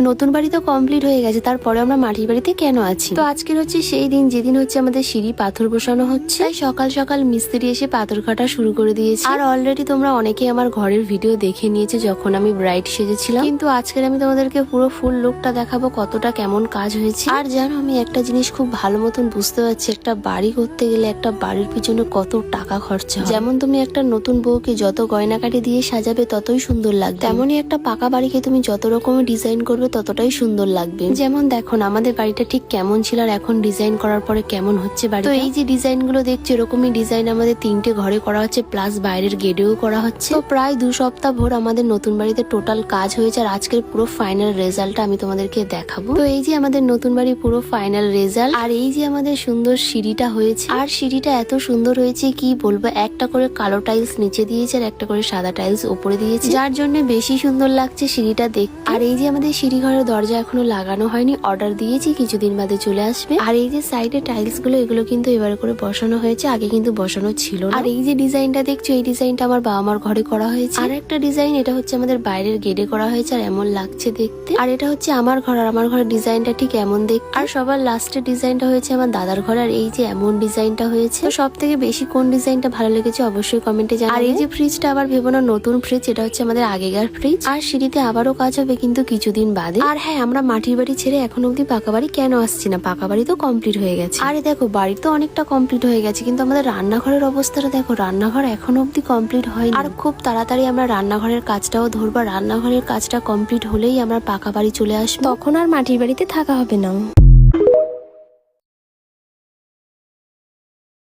নতুন বাড়ি তো কমপ্লিট হয়ে গেছে, তারপরে আমরা মাটির বাড়িতে কেন আছি? তো আজকের হচ্ছে সেই দিন যেদিন হচ্ছে আমাদের সিঁড়ি পাথর বসানো হচ্ছে। তাই সকাল সকাল মিস্ত্রি এসে পাথর কাটা শুরু করে দিয়েছে। আর অলরেডি তোমরা অনেকে আমার ঘরের ভিডিও দেখে নিয়েছে যখন আমি ব্রাইড সেজেছিলাম, কিন্তু আজকের আমি তোমাদেরকে পুরো ফুল লুকটা দেখাবো কতটা কেমন কাজ হয়েছে। আর জানো, আমি একটা জিনিস খুব ভালো মতন বুঝতে পারছি, একটা বাড়ি করতে গেলে একটা বাড়ির পিছনে কত টাকা খরচা হয়। যেমন তুমি একটা নতুন বউকে যত গয়নাকাটি দিয়ে সাজাবে ততই সুন্দর লাগবে, তেমনই একটা পাকা বাড়িকে তুমি যত রকমের ডিজাইন করবে ততটাই সুন্দর লাগবে। যেমন দেখো আমাদের বাড়িটা ঠিক কেমন ছিল আর এখন ডিজাইন করার পরে কেমন হচ্ছে বাড়ি। তো এই যে ডিজাইন গুলো দেখছো, এরকমই ডিজাইন আমাদের 3টে ঘরে করা হচ্ছে, প্লাস বাইরের গেটেও করা হচ্ছে। তো প্রায় 2 সপ্তাহ ভোর আমাদের নতুন বাড়িতে টোটাল কাজ হয়েছে। আর আজকের পুরো ফাইনাল রেজাল্টটা আমি তোমাদেরকে দেখাবো। তো এই যে আমাদের নতুন বাড়ি পুরো ফাইনাল রেজাল্ট, আর এই যে আমাদের সুন্দর সিঁড়িটা হয়েছে। আর সিঁড়িটা এত সুন্দর হয়েছে কি বলবো, একটা করে কালো টাইলস নিচে দিয়েছে আর একটা করে সাদা টাইলস উপরে দিয়েছে, যার জন্য বেশি সুন্দর লাগছে সিঁড়িটা দেখতে। আর এই যে আমাদের সিঁড়ি ঘরের দরজা এখনো লাগানো হয়নি, অর্ডার দিয়েছি, কিছুদিন বাদে চলে আসবে। আর এই যে সাইডে টাইলস গুলো, এগুলো কিন্তু এবারে করে বসানো হয়েছে, আগে কিন্তু বসানো ছিল না। আর এই যে ডিজাইনটা দেখছো, এই ডিজাইনটা আমার বাবা মার ঘরে করা হয়েছে। আর একটা ডিজাইন, এটা হচ্ছে আমাদের বাইরের গেটে করা হয়েছে, আর এমন লাগছে দেখতে। আর এটা হচ্ছে আমার ঘর, আর আমার ঘরের ডিজাইনটা ঠিক এমন দেখতে। আর সবার লাস্টের ডিজাইনটা হয়েছে আমার দাদার ঘর, আর এই যে এমন ডিজাইনটা হয়েছে। তো সব থেকে বেশি কোন ডিজাইনটা ভালো লেগেছে অবশ্যই কমেন্টে জানাবে। আর এই যে ফ্রিজটা আবার ভেবো না নতুন ফ্রিজ, এটা হচ্ছে আমাদের আগেকার ফ্রিজ। আর সিঁড়িতে আবারও কাজ হবে কিন্তু কিছুদিন বাদে। আর হ্যাঁ, আমরা মাটির বাড়ি ছেড়ে এখন অব্দি পাকা বাড়ি কেন আসছি না? পাকা বাড়ি তো কমপ্লিট হয়ে গেছে। আরে দেখো, বাড়ি তো অনেকটা কমপ্লিট হয়ে গেছে, কিন্তু আমাদের রান্নাঘরের অবস্থাটা দেখো, রান্নাঘর এখন অব্দি কমপ্লিট হয়নি। আর খুব তাড়াতাড়ি আমরা রান্নাঘরের কাজটাও ধরবো। রান্নাঘরের কাজটা কমপ্লিট হলেই আমরা পাকা বাড়ি চলে আসবো, তখন আর মাটির বাড়িতে থাকা হবে না।